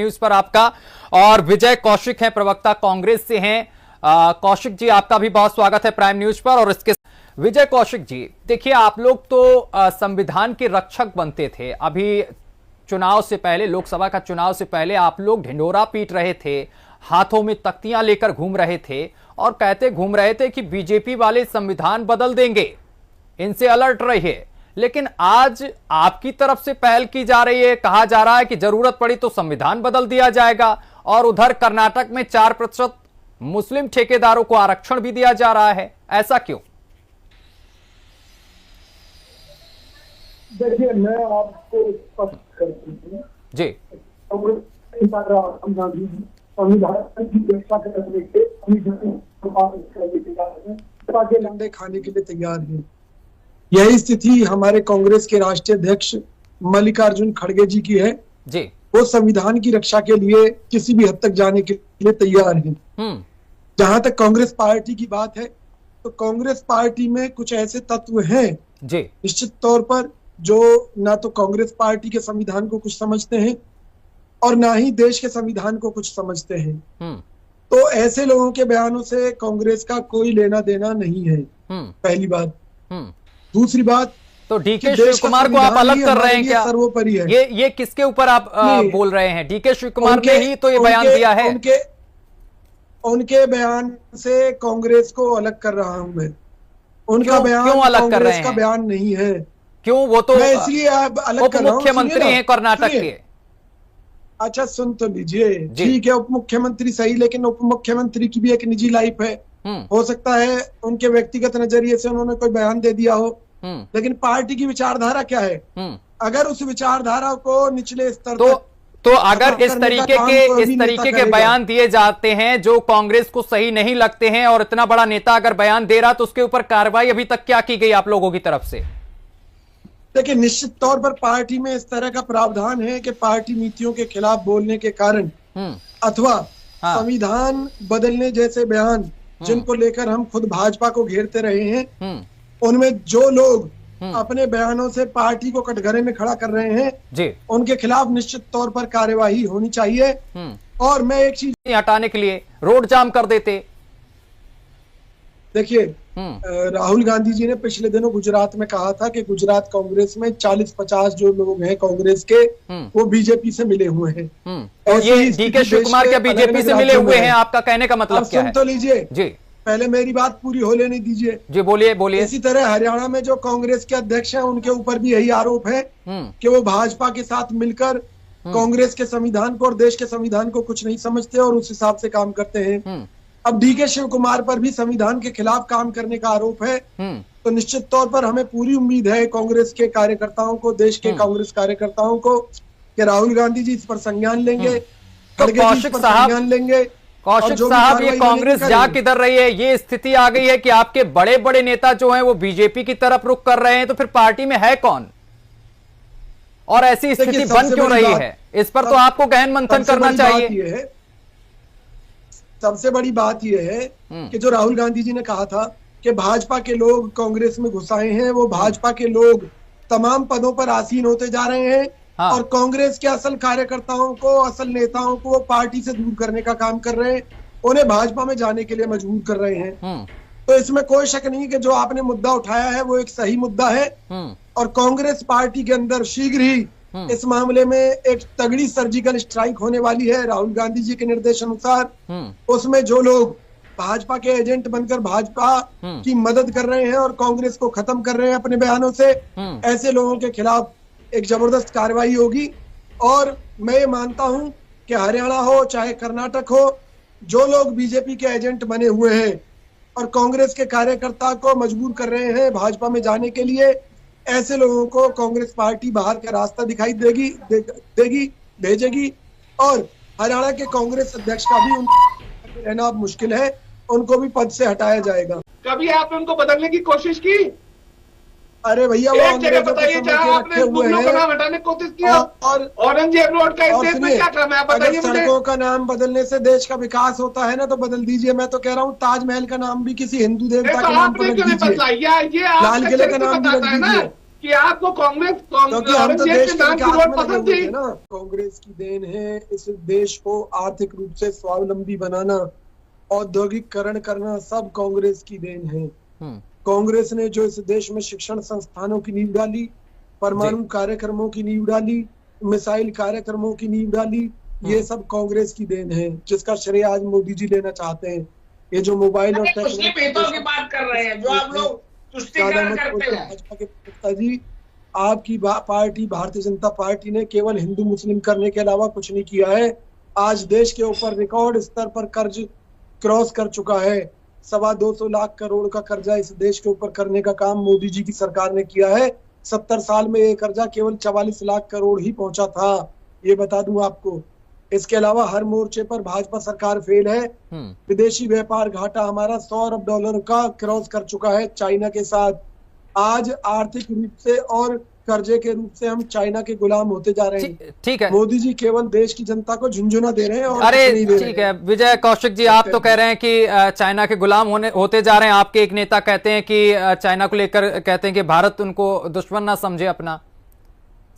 News पर आपका। और विजय कौशिक हैं, प्रवक्ता कांग्रेस से हैं। कौशिक जी, आपका भी बहुत स्वागत है प्राइम न्यूज पर। और इसके विजय कौशिक जी, देखिए आप लोग तो संविधान के रक्षक बनते थे। अभी चुनाव से पहले, लोकसभा का चुनाव से पहले आप लोग ढिंढोरा पीट रहे थे, हाथों में तख्तियां लेकर घूम रहे थे और कहते घूम रहे थे कि बीजेपी वाले संविधान बदल देंगे, इनसे अलर्ट रहिए। लेकिन आज आपकी तरफ से पहल की जा रही है, कहा जा रहा है कि जरूरत पड़ी तो संविधान बदल दिया जाएगा। और उधर कर्नाटक में 4% मुस्लिम ठेकेदारों को आरक्षण भी दिया जा रहा है, ऐसा क्यों? देखिए, मैं आपको स्पष्ट कर दूं जी, संविधान की रक्षा करने के लंडे खाने के लिए तैयार है। यही स्थिति हमारे कांग्रेस के राष्ट्रीय अध्यक्ष मल्लिकार्जुन खड़गे जी की है जी। वो संविधान की रक्षा के लिए किसी भी हद तक जाने के लिए तैयार हैं। जहां तक कांग्रेस पार्टी की बात है, तो कांग्रेस पार्टी में कुछ ऐसे तत्व हैं जी, निश्चित तौर पर जो ना तो कांग्रेस पार्टी के संविधान को कुछ समझते हैं और ना ही देश के संविधान को कुछ समझते हैं। तो ऐसे लोगों के बयानों से कांग्रेस का कोई लेना देना नहीं है, पहली बात। दूसरी बात, तो डीके शिव कुमार को आप अलग कर रहे हैं क्या? सर्वोपरि है। ये किसके ऊपर आप बोल रहे हैं? डीके शिव कुमार ने ही तो ये बयान दिया है। उनके बयान से कांग्रेस को अलग कर रहा हूं मैं। उनका बयान क्यों अलग कर रहे हैं? कांग्रेस का बयान नहीं है। क्यों? वो तो इसलिए अलग कर रहा हूं। मुख्यमंत्री हैं कर्नाटक के। अच्छा, सुन तो लीजिए। ठीक है, उप मुख्यमंत्री सही, लेकिन उप मुख्यमंत्री की भी एक निजी लाइफ है। हो सकता है उनके व्यक्तिगत नजरिए से उन्होंने कोई बयान दे दिया हो, लेकिन पार्टी की विचारधारा क्या है? अगर उस विचारधारा को निचले स्तर तो अगर इस तरीके के बयान दिए जाते हैं जो कांग्रेस को सही नहीं लगते हैं और इतना बड़ा नेता अगर बयान दे रहा, तो उसके ऊपर कार्रवाई अभी तक क्या की गई आप लोगों की तरफ से? देखिए, निश्चित तौर पर पार्टी में इस तरह का प्रावधान है कि पार्टी नीतियों के खिलाफ बोलने के कारण अथवा संविधान बदलने जैसे बयान जिनको लेकर हम खुद भाजपा को घेरते रहे हैं, उनमें जो लोग अपने बयानों से पार्टी को कटघरे में खड़ा कर रहे हैं जी, उनके खिलाफ निश्चित तौर पर कार्यवाही होनी चाहिए। और मैं एक चीज हटाने के लिए रोड जाम कर देते। देखिए, राहुल गांधी जी ने पिछले दिनों गुजरात में कहा था कि गुजरात कांग्रेस में 40-50 जो लोग हैं कांग्रेस के, वो बीजेपी से मिले हुए हैं। और ये डीके शिव कुमार क्या बीजेपी से मिले हुए हैं? आपका कहने का मतलब क्या है? सुन तो लीजिए जी, पहले मेरी बात पूरी हो लेने दीजिए। जी, बोलिए बोलिए। इसी तरह हरियाणा में जो कांग्रेस के अध्यक्ष हैं, उनके ऊपर भी यही आरोप है कि वो भाजपा के साथ मिलकर कांग्रेस के संविधान को और देश के संविधान को कुछ नहीं समझते और उस हिसाब से काम करते हैं। अब डीके शिव कुमार पर भी संविधान के खिलाफ काम करने का आरोप है। तो निश्चित तौर पर हमें पूरी उम्मीद है कांग्रेस के कार्यकर्ताओं को, देश के कांग्रेस कार्यकर्ताओं को, कि राहुल गांधी जी इस पर संज्ञान लेंगे, कौशिक साहब, ये कांग्रेस जा किधर रही है? ये स्थिति आ गई है कि आपके बड़े बड़े नेता जो हैं वो बीजेपी की तरफ रुख कर रहे हैं, तो फिर पार्टी में है कौन? और ऐसी स्थिति बन क्यों रही है? इस पर तो आपको गहन मंथन करना चाहिए। सबसे बड़ी बात यह है कि जो राहुल गांधी जी ने कहा था कि भाजपा के लोग कांग्रेस में घुसाए हैं, वो भाजपा के लोग तमाम पदों पर आसीन होते जा रहे हैं। और कांग्रेस के असल कार्यकर्ताओं को, असल नेताओं को पार्टी से दूर करने का काम कर रहे हैं, उन्हें भाजपा में जाने के लिए मजबूर कर रहे हैं। तो इसमें कोई शक नहीं कि जो आपने मुद्दा उठाया है वो एक सही मुद्दा है। और कांग्रेस पार्टी के अंदर शीघ्र ही इस मामले में एक तगड़ी सर्जिकल स्ट्राइक होने वाली है राहुल गांधी जी के निर्देश अनुसार। उसमें जो लोग भाजपा के एजेंट बनकर भाजपा की मदद कर रहे हैं और कांग्रेस को खत्म कर रहे हैं अपने बयानों से, ऐसे लोगों के खिलाफ एक जबरदस्त कार्रवाई होगी। और मैं ये मानता हूं कि हरियाणा हो चाहे कर्नाटक हो, जो लोग बीजेपी के एजेंट बने हुए हैं और कांग्रेस के कार्यकर्ता को मजबूर कर रहे हैं भाजपा में जाने के लिए, ऐसे लोगों को कांग्रेस पार्टी बाहर का रास्ता दिखाई भेजेगी। और हरियाणा के कांग्रेस अध्यक्ष का भी रहना अब मुश्किल है, उनको भी पद से हटाया जाएगा। कभी आपने उनको बदलने की कोशिश की? अरे भैया, एक जगह बताइए जहां आपने मुगलों का नाम हटाने की कोशिश किया और औरंगजेब रोड का इस देश में क्या काम है? आप बताइए मुझे। सड़कों का नाम बदलने से देश का विकास होता है ना, तो बदल दीजिए। मैं तो कह रहा हूँ ताजमहल का नाम भी किसी हिंदू देवता के नाम पर रख दीजिए, लाल किले का नाम भी रख दीजिए। कि आपको कांग्रेस क्योंकि हम तो देश के की वोट पसंद थी ना। कांग्रेस की देन है इस देश को आर्थिक रूप से स्वावलंबी बनाना, औद्योगिकरण करना, सब कांग्रेस की देन है। कांग्रेस ने जो इस देश में शिक्षण संस्थानों की नींव डाली, परमाणु कार्यक्रमों की नींव डाली, मिसाइल कार्यक्रमों की नींव डाली, ये सब कांग्रेस की देन है, जिसका श्रेय आज मोदी जी लेना चाहते हैं। ये जो मोबाइल और टेक्नोलॉजी की बात कर रहे हैं, जो आप लोग तुष्टीकरण करते हैं। भाजपा के प्रवक्ता जी, आपकी पार्टी भारतीय जनता पार्टी ने केवल हिंदू मुस्लिम करने के अलावा कुछ नहीं किया है। आज देश के ऊपर रिकॉर्ड स्तर पर कर्ज क्रॉस कर चुका है। 225 लाख करोड़ का कर्जा इस देश के ऊपर करने का काम मोदी जी की सरकार ने किया है। 70 साल में ये कर्जा केवल 44 लाख करोड़ ही पहुंचा था, ये बता दूं आपको। इसके अलावा हर मोर्चे पर भाजपा सरकार फेल है। विदेशी व्यापार घाटा हमारा $100 अरब का क्रॉस कर चुका है चाइना के साथ। आज आर्थिक रूप से और कर्जे के रूप से हम चाइना के गुलाम होते जा रहे हैं। ठीक है, मोदी जी केवल देश की जनता को झुंझुना दे रहे हैं और अरे नहीं दे ठीक है विजय कौशिक जी, आप तो कह रहे हैं कि चाइना के गुलाम होते जा रहे हैं। आपके एक नेता कहते हैं कि चाइना को लेकर कहते हैं कि भारत उनको दुश्मन ना समझे अपना।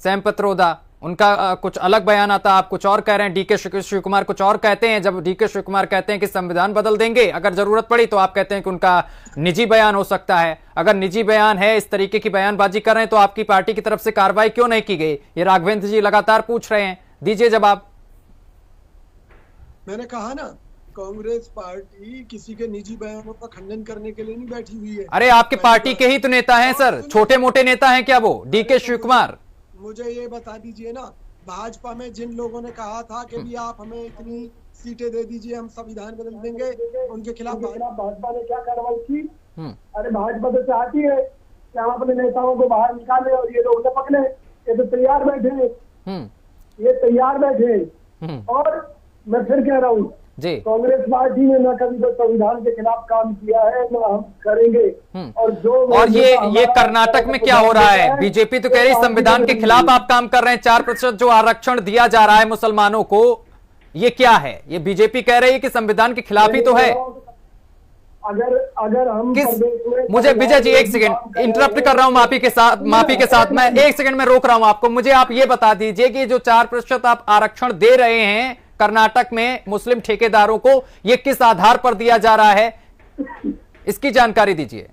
सैम पित्रोदा, उनका कुछ अलग बयान आता, आप कुछ और कह रहे हैं। डीके शिव कुमार कुछ और कहते हैं। जब डीके शिव कुमार कहते हैं कि संविधान बदल देंगे अगर जरूरत पड़ी, तो आप कहते हैं कि उनका निजी बयान हो सकता है। अगर निजी बयान है, इस तरीके की बयानबाजी कर रहे हैं, तो आपकी पार्टी की तरफ से कार्रवाई क्यों नहीं की गई? ये राघवेंद्र जी लगातार पूछ रहे हैं, दीजिए जवाब। मैंने कहा ना, कांग्रेस पार्टी किसी के निजी बयानों का खंडन करने के लिए नहीं बैठी हुई है। अरे आपके पार्टी के ही तो नेता हैं सर, छोटे मोटे नेता हैं क्या वो डीके शिव कुमार? मुझे ये बता दीजिए ना, भाजपा में जिन लोगों ने कहा था कि भी आप हमें इतनी सीटें दे दीजिए, हम संविधान बदल देंगे, उनके खिलाफ भाजपा ने क्या कार्रवाई की? अरे भाजपा तो चाहती है कि हम अपने नेताओं को बाहर निकाले और ये लोग पकड़े। ये तो तैयार बैठे, ये तैयार बैठे। और मैं फिर कह रहा हूँ, कांग्रेस पार्टी ने न कभी तो संविधान के खिलाफ काम किया है, न हम करेंगे। और ये कर्नाटक में क्या हो रहा है? बीजेपी तो कह रही संविधान के खिलाफ आप काम कर रहे हैं। 4% जो आरक्षण दिया जा रहा है मुसलमानों को, ये क्या है? ये बीजेपी कह रही है कि संविधान के खिलाफ ही तो है। अगर हम मुझे विजय जी एक सेकंड इंटरप्ट कर रहा हूं, माफी के साथ मैं एक सेकंड में रोक रहा हूं आपको। मुझे आप ये बता दीजिए कि जो 4% आप आरक्षण दे रहे हैं कर्नाटक में मुस्लिम ठेकेदारों को, ये किस आधार पर दिया जा रहा है, इसकी जानकारी दीजिए।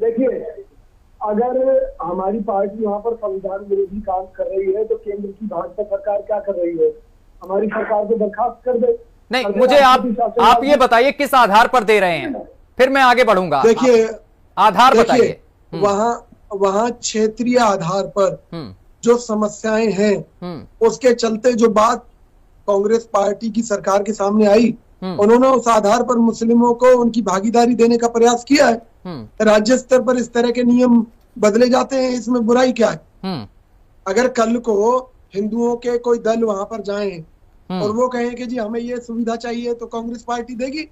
देखिए, अगर हमारी पार्टी वहां पर संविधान विरोधी काम कर रही है, तो केंद्र की भाजपा सरकार क्या कर रही है? हमारी सरकार को बर्खास्त कर दे। नहीं, मुझे आप ये बताइए किस आधार पर दे रहे हैं, फिर मैं आगे बढ़ूंगा। देखिए, आधार बताइए। वहां क्षेत्रीय आधार पर जो समस्याएं हैं, उसके चलते जो बात कांग्रेस पार्टी की सरकार के सामने आई, उन्होंने उस आधार पर मुस्लिमों को उनकी भागीदारी देने का प्रयास किया है। राज्य स्तर पर इस तरह के नियम बदले जाते हैं, इसमें बुराई क्या है? अगर कल को हिंदुओं के कोई दल वहां पर जाएं और वो कहें कि जी हमें ये सुविधा चाहिए, तो कांग्रेस पार्टी देगी।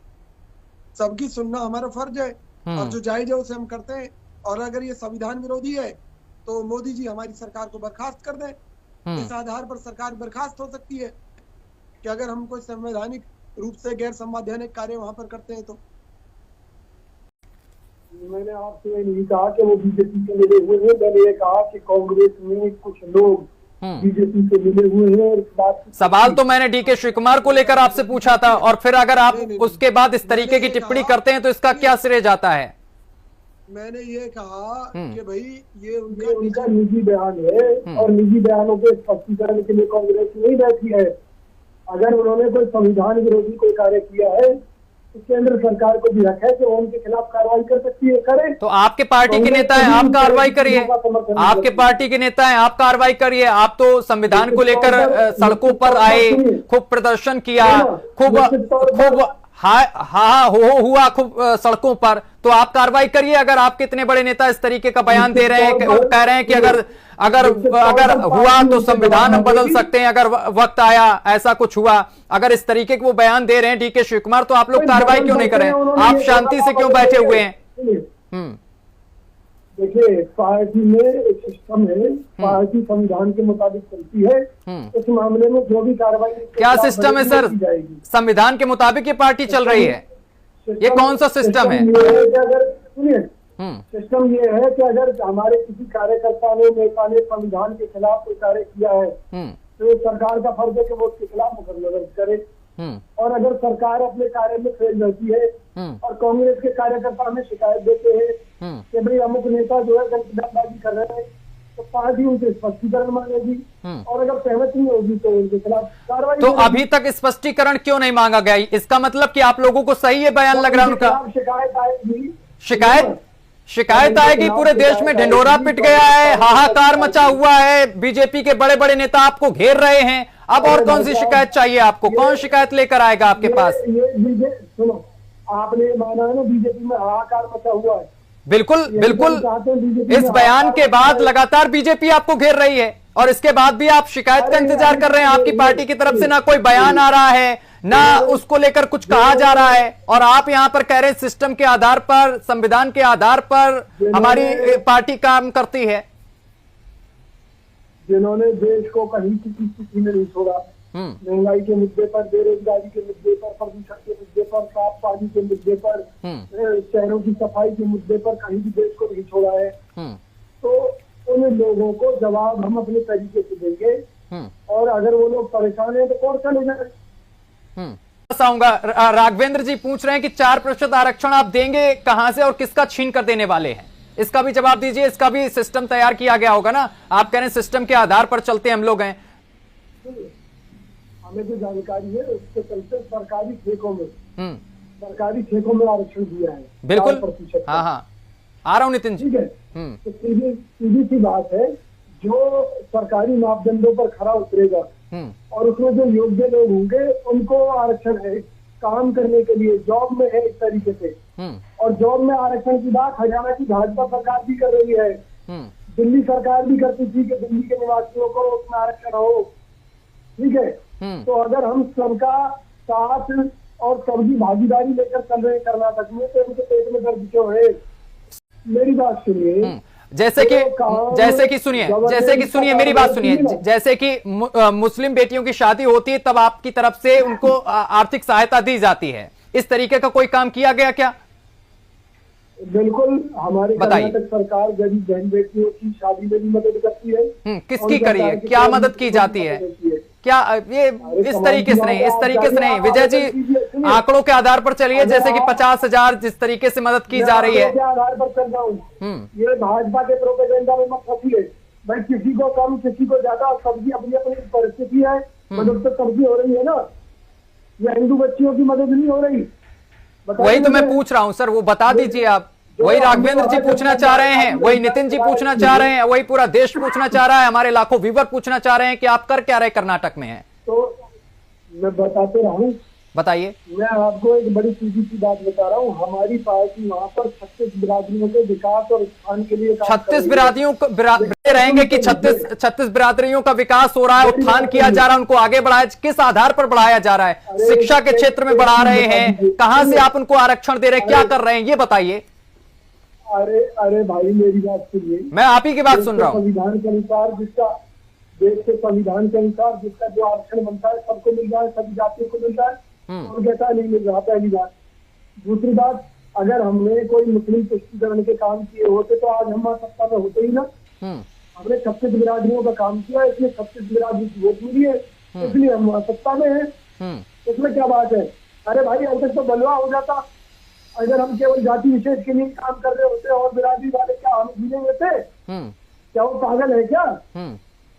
सबकी सुनना हमारा फर्ज है, और जो जायज है उसे हम करते हैं। और अगर ये संविधान विरोधी है, तो मोदी जी हमारी सरकार को बर्खास्त कर दें। इस आधार पर सरकार बर्खास्त हो सकती है कि अगर हम कोई संवैधानिक रूप से गैर संवैधानिक कार्य वहां पर करते हैं। तो मैंने आपसे ये नहीं कहा कि वो बीजेपी से मिले हुए हैं, मैंने ये कहा कि कांग्रेस में कुछ लोग बीजेपी से मिले हुए हैं। और इस बात सवाल तो मैंने डीके शिव कुमार को लेकर आपसे पूछा था, और फिर अगर आप उसके बाद इस तरीके की टिप्पणी करते हैं तो इसका क्या श्रेय जाता है? मैंने ये कहा कि भाई ये उनका निजी बयान है, और निजी बयानों के स्पष्टीकरण के लिए कांग्रेस नहीं बैठी है। अगर उन्होंने कोई संविधान विरोधी कोई कार्य किया है, तो केंद्र सरकार को भी हक है कि वो उनके खिलाफ कार्रवाई कर सकती है, करे। तो आपके पार्टी के नेता हैं, आप कार्रवाई करिए। आपके पार्टी के नेता हैं, आप कार्रवाई करिए। आप तो संविधान को लेकर सड़कों पर आए, खूब प्रदर्शन किया, खूब हुआ खूब सड़कों पर, तो आप कार्रवाई करिए। अगर आपके इतने बड़े नेता इस तरीके का बयान दे रहे हैं, वो कह रहे हैं कि अगर हुआ तो संविधान हम बदल सकते हैं, अगर वक्त आया ऐसा कुछ हुआ, अगर इस तरीके के वो बयान दे रहे हैं डीके शिव कुमार, तो आप लोग कार्रवाई क्यों नहीं कर रहे हैं? आप शांति से क्यों बैठे हुए हैं? देखिए, पार्टी में एक सिस्टम है, पार्टी संविधान के मुताबिक चलती है। इस मामले में जो भी कार्रवाई क्या सिस्टम है सर? संविधान के मुताबिक ये पार्टी चल रही है, ये कौन सा सिस्टम है? अगर सुनिए, सिस्टम ये है कि अगर हमारे किसी कार्यकर्ता ने, नेता ने संविधान के खिलाफ कोई कार्य किया है तो सरकार का फर्ज है कि वो उसके खिलाफ मुकदमा दर्ज करे। और अगर सरकार अपने कार्य में फेल रहती है और कांग्रेस के कार्यकर्ता हमें शिकायत देते हैं कि भाई अमुक नेता जो है गठबंधनबाजी कर रहे हैं, तो पार्टी उनसे स्पष्टीकरण मांगेगी और अगर सहमति नहीं होगी तो उनके खिलाफ कार्रवाई। तो अभी तक स्पष्टीकरण क्यों नहीं मांगा गया? इसका मतलब कि आप लोगों को सही है बयान लग रहा है उनका? शिकायत आएगी, शिकायत आएगी। पूरे देश में ढिंढोरा पिट गया है, हाहाकार मचा हुआ है, बीजेपी के बड़े बड़े नेता आपको घेर रहे हैं। अब और कौन सी शिकायत चाहिए आपको? कौन शिकायत लेकर आएगा आपके पास? सुनो, आपने माना है ना बीजेपी में हाहाकार मचा हुआ है। बिल्कुल बिल्कुल। इस बयान के बाद लगातार बीजेपी आपको घेर रही है और इसके बाद भी आप शिकायत का इंतजार कर रहे हैं। आपकी पार्टी की तरफ से ना कोई बयान आ रहा है, ना उसको लेकर कुछ कहा जा रहा है, और आप यहाँ पर कह रहे हैं सिस्टम के आधार पर, संविधान के आधार पर हमारी पार्टी काम करती है। जिन्होंने देश को कहीं की स्थिति में नहीं छोड़ा, महंगाई के मुद्दे पर, बेरोजगारी के मुद्दे पर, प्रदूषण के मुद्दे पर, साफ पानी के मुद्दे पर, शहरों की सफाई के मुद्दे पर कहीं भी देश को नहीं छोड़ा है, तो उन लोगों को जवाब हम अपने तरीके से देंगे। और अगर वो लोग परेशान हैं तो कोर्ट चले जाए। आऊंगा, राघवेंद्र जी पूछ रहे हैं कि 4% आरक्षण आप देंगे कहां से और किसका छीन कर देने वाले हैं? इसका भी जवाब दीजिए। इसका भी सिस्टम तैयार किया गया होगा ना? आप कह रहे हैं सिस्टम के आधार पर चलते हम लोग हैं। हमें जो जानकारी है उसके चलते सरकारी ठेकों में आरक्षण दिया है। बिल्कुल, हाँ, आ रहा हूँ नितिन जी। ठीक है, तो सीधी सी बात है, जो सरकारी मापदंडों पर खरा उतरेगा और उसमें जो योग्य लोग होंगे उनको आरक्षण है काम करने के लिए, जॉब में है एक तरीके से। और जॉब में आरक्षण की बात हरियाणा की भाजपा सरकार भी कर रही है, दिल्ली सरकार भी करती थी कि दिल्ली के निवासियों को उसमें आरक्षण हो। ठीक है, तो अगर हम सबका साथ और सबकी भागीदारी लेकर चल रहे हैं कर्नाटक में, तो उनके पेट में दर्द क्यों है? मेरी बात सुनिए। जैसे कि सुनिए मेरी बात सुनिए। जैसे कि मुस्लिम बेटियों की शादी होती है तब आपकी तरफ से उनको आर्थिक सहायता दी जाती है, इस तरीके का कोई काम किया गया क्या? बिल्कुल, हमारी कर्नाटक सरकार गरीब बहन बेटियों की शादी में भी मदद करती है। किसकी करी है? क्या मदद की जाती है? क्या ये इस तरीके से नहीं विजय जी, आंकड़ों के आधार पर चलिए। जैसे कि 50,000 जिस तरीके से मदद की जा रही है, आधार पर चल रहा हूँ। ये भाजपा के प्रोपेगेंडा में मत फंसिए भाई, किसी को कम किसी को ज्यादा, सबकी अपनी अपनी परिस्थिति है। मदद तो सबकी हो रही है ना, ये हिंदू बच्चियों की मदद नहीं हो रही। वही तो मैं पूछ रहा हूँ सर, वो बता दीजिए आप। वही राघवेंद्र जी पूछना चाह रहे हैं, वही नितिन जी पूछना चाह रहे हैं, वही पूरा देश पूछना चाह रहा है, हमारे लाखों व्यूवर पूछना चाह रहे हैं कि आप कर क्या रहे कर्नाटक में हैं। तो मैं बताते रहा हूँ, बताइए। मैं आपको एक बड़ी सीधी सी बात बता रहा हूँ, हमारी पार्टी वहाँ पर 36 बिरादरियों के विकास और उत्थान के लिए 36 बिरादरियों को रहेंगे कि 36 बिरादरियों का विकास हो रहा है, उत्थान किया जा रहा है, उनको आगे बढ़ाया, किस आधार पर बढ़ाया जा रहा है? शिक्षा के क्षेत्र में बढ़ा रहे हैं, कहाँ से आप उनको आरक्षण दे रहे हैं, क्या कर रहे हैं, ये बताइए। अरे भाई मेरी बात सुनिए, मैं आप ही की बात सुन रहा हूँ। संविधान के अनुसार जिसका, देश के संविधान के अनुसार जिसका जो आरक्षण बनता है सबको मिल रहा है, सभी जातियों को मिल रहा है, और कहता नहीं मिल रहा। पहली बात। दूसरी बात, अगर हमने कोई मुस्लिम तुष्टीकरण के काम किए होते तो आज हम सत्ता में होते ही ना। हमने 36 बिरादरियों का काम किया, इसलिए 36 बिरादरी की वोट मिली है, इसलिए हम सत्ता में है। इसमें क्या बात है? अरे भाई अब तक तो बलवा हो जाता अगर हम केवल जाति विशेष के लिए काम कर रहे होते और बिरादरी वाले क्या हम जीने थे? क्या वो पागल है क्या?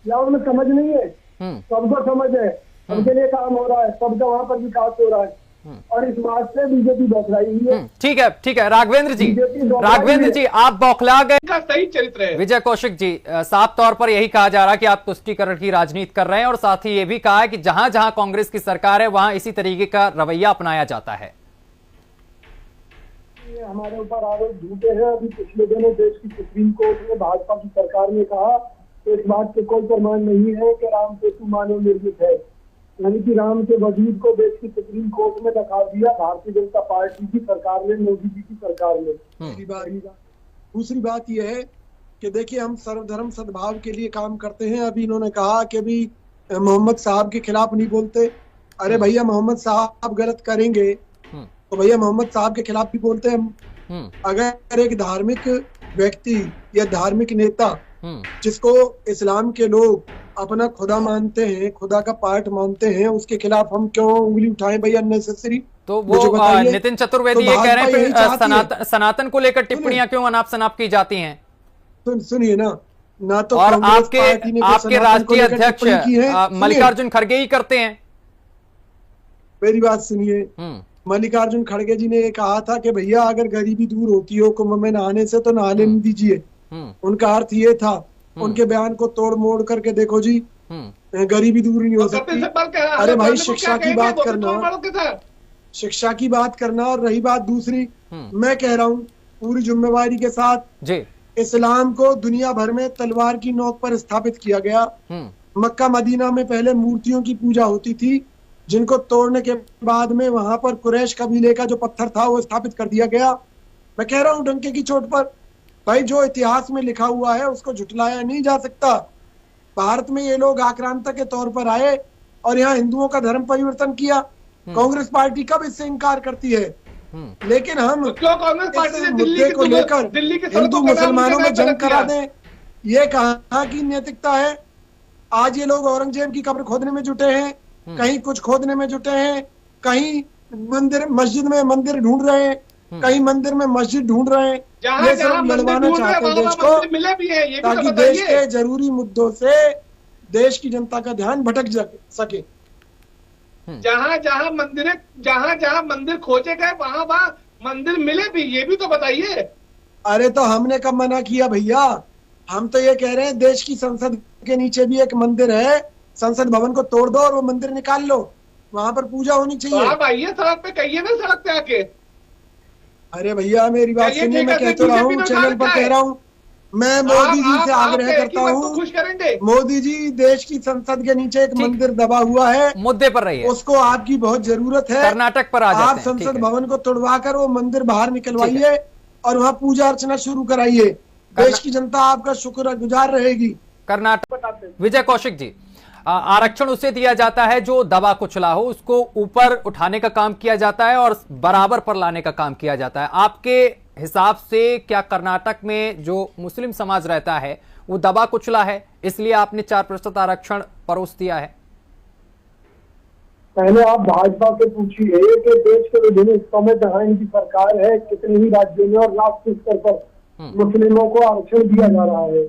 या उनमें समझ नहीं है? सबको समझ है, सबके लिए काम हो रहा है, सबका वहाँ पर विकास हो रहा है, और इस बात से बीजेपी बौखलाई हुई है। ठीक है राघवेंद्र जी आप बौखला गए। सही चरित्र है विजय कौशिक जी, साफ तौर पर यही कहा जा रहा है कि आप तुष्टीकरण की राजनीति कर रहे हैं, और साथ ही ये भी कहा है कि जहां जहां कांग्रेस की सरकार है वहां इसी तरीके का रवैया अपनाया जाता है। हमारे ऊपर आरोप झूठे हैं। अभी पिछले दिनों देश की सुप्रीम कोर्ट में भाजपा की सरकार ने कहा इस बात के कोई प्रमाण नहीं है कि राम सेतु मानव निर्मित है, यानी कि राम के वजूद को देश की सुप्रीम कोर्ट में दिखा दिया भारतीय जनता पार्टी की सरकार ने, मोदी जी की सरकार ने। दूसरी बात यह है कि देखिए हम सर्वधर्म सद्भाव के लिए काम करते हैं। अभी इन्होंने कहा कि अभी मोहम्मद साहब के खिलाफ नहीं बोलते। अरे भैया मोहम्मद साहब गलत करेंगे तो भैया मोहम्मद साहब के खिलाफ भी बोलते हैं। अगर एक धार्मिक व्यक्ति या धार्मिक नेता जिसको इस्लाम के लोग अपना खुदा मानते हैं, खुदा का पार्ट मानते हैं, उसके खिलाफ हम क्यों उंगली उठाएं भाई अननेसेसरी? तो वो नितिन चतुर्वेदी ये कह रहे हैं फिर सनातन को लेकर टिप्पणियां क्यों अनाप शनाप की जाती हैं? सुनिए ना तो और आपके राष्ट्रीय अध्यक्ष मल्लिकार्जुन खड़गे ही करते हैं। मेरी बात सुनिए, मल्लिकार्जुन खड़गे जी ने ये कहा था कि भैया अगर गरीबी दूर होती हो कुंभ में नहाने से तो नहा लेने दीजिए। उनका अर्थ ये था, उनके बयान को तोड़ मोड़ करके देखो जी, गरीबी दूर नहीं हो सकती। अरे भाई शिक्षा की बात करना, शिक्षा की बात करना, और रही बात दूसरी, मैं कह रहा हूँ पूरी जिम्मेवारी के साथ जी, इस्लाम को दुनिया भर में तलवार की नोक पर स्थापित किया गया। मक्का मदीना में पहले मूर्तियों की पूजा होती थी, जिनको तोड़ने के बाद में वहां पर कुरैश कबीले का जो पत्थर था वो स्थापित कर दिया गया। मैं कह रहा हूँ डंके की चोट पर, भाई जो इतिहास में लिखा हुआ है उसको झुटलाया नहीं जा सकता। भारत में ये लोग आक्रांता के तौर पर आए और यहाँ हिंदुओं का धर्म परिवर्तन किया। कांग्रेस पार्टी कब इससे इनकार करती है? लेकिन हम क्यों कांग्रेस पार्टी ने मुद्दे को लेकर हिंदू मुसलमानों में जंग करा दें, ये कहाँ की नैतिकता है? आज ये लोग औरंगजेब की कब्र खोदने में जुटे हैं, कहीं कुछ खोदने में जुटे हैं, कहीं मंदिर मस्जिद में मंदिर ढूंढ रहे हैं, कहीं मंदिर में मस्जिद ढूंढ रहे हैं। ये सब लड़वाना चाहते हैं देश को, ताकि देश के जरूरी मुद्दों से देश की जनता का ध्यान भटक सके। जहाँ जहाँ मंदिर खोजे गए वहाँ मंदिर मिले भी, ये भी तो बताइए। अरे तो हमने कब मना किया भैया? हम तो ये कह रहे हैं देश की संसद के नीचे भी एक मंदिर है, संसद भवन को तोड़ दो और वो मंदिर निकाल लो, वहां पर पूजा होनी चाहिए। आप आइए सड़क पे, कहिए ना सड़क पे आके। अरे भैया मेरी बात सुनिए, मैं कह तो रहा हूँ, चैनल पर कह रहा हूँ, मैं मोदी जी से आग्रह करता हूँ, खुश करेंगे मोदी जी, देश की संसद के नीचे एक मंदिर दबा हुआ है, मुद्दे पर रहिए, उसको आपकी बहुत जरूरत है। कर्नाटक पर आ जाते हैं। आप संसद भवन को तोड़वा कर वो मंदिर बाहर निकलवाइए और वहाँ पूजा अर्चना शुरू कराइए। देश की जनता आपका शुक्रगुजार रहेगी। कर्नाटक, विजय कौशिक जी, आरक्षण उसे दिया जाता है जो दबा कुचला हो, उसको ऊपर उठाने का काम किया जाता है और बराबर पर लाने का काम किया जाता है। आपके हिसाब से क्या कर्नाटक में जो मुस्लिम समाज रहता है वो दबा कुचला है, इसलिए आपने 4% आरक्षण परोस दिया है? पहले आप भाजपा से पूछिए कि देश के विभिन्न हिस्सों में जहाँ इनकी सरकार है, कितने ही राज्यों में और राष्ट्रीय स्तर पर मुस्लिमों को आरक्षण दिया जा रहा है।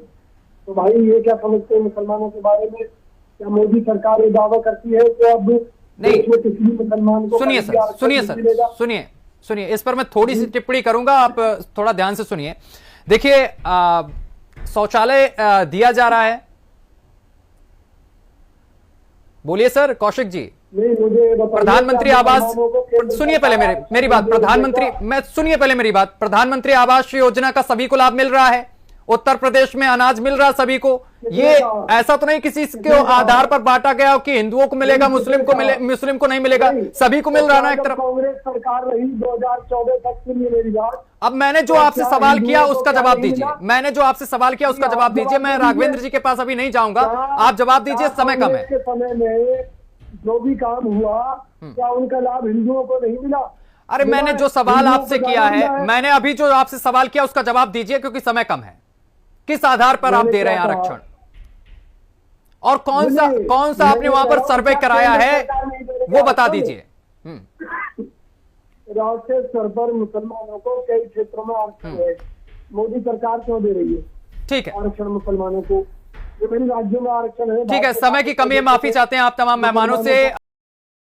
तो भाई ये क्या समझते हैं मुसलमानों के बारे में? क्या मोदी सरकार ये दावा करती है कि अब नहीं, किसी भी मुसलमान को सुनिए, इस पर मैं थोड़ी सी टिप्पणी करूंगा, आप थोड़ा ध्यान से सुनिए। देखिए, शौचालय दिया जा रहा है। बोलिए सर कौशिक जी। प्रधानमंत्री आवास, सुनिए पहले मेरी बात, सुनिए पहले मेरी बात। प्रधानमंत्री आवास योजना का सभी को लाभ मिल रहा है, उत्तर प्रदेश में अनाज मिल रहा है सभी को। ये ऐसा तो नहीं किसी के आधार पर बांटा गया हो कि हिंदुओं को मिलेगा, मुस्लिम को नहीं मिलेगा, सभी को मिल रहा ना एक तरफ। कांग्रेस सरकार रही 2014 तक, सुनिए मेरी बात। अब मैंने जो आपसे सवाल किया उसका जवाब दीजिए, मैं राघवेंद्र जी के पास अभी नहीं जाऊंगा, आप जवाब दीजिए, समय कम है। समय में जो भी काम हुआ, क्या उनका लाभ हिंदुओं को नहीं मिला? अरे मैंने जो सवाल आपसे किया है, मैंने अभी जो आपसे सवाल किया उसका जवाब दीजिए, क्योंकि समय कम है। किस आधार पर आप दे रहे हैं आरक्षण, और कौन सा आपने वहां पर सर्वे कराया है वो बता दीजिए। राष्ट्रीय स्तर पर मुसलमानों को कई क्षेत्रों में आरक्षण है, मोदी सरकार क्यों दे रही है? ठीक है, आरक्षण मुसलमानों को, विभिन्न राज्यों में आरक्षण है। ठीक है, समय की कमी है, माफी चाहते हैं आप तमाम मेहमानों से।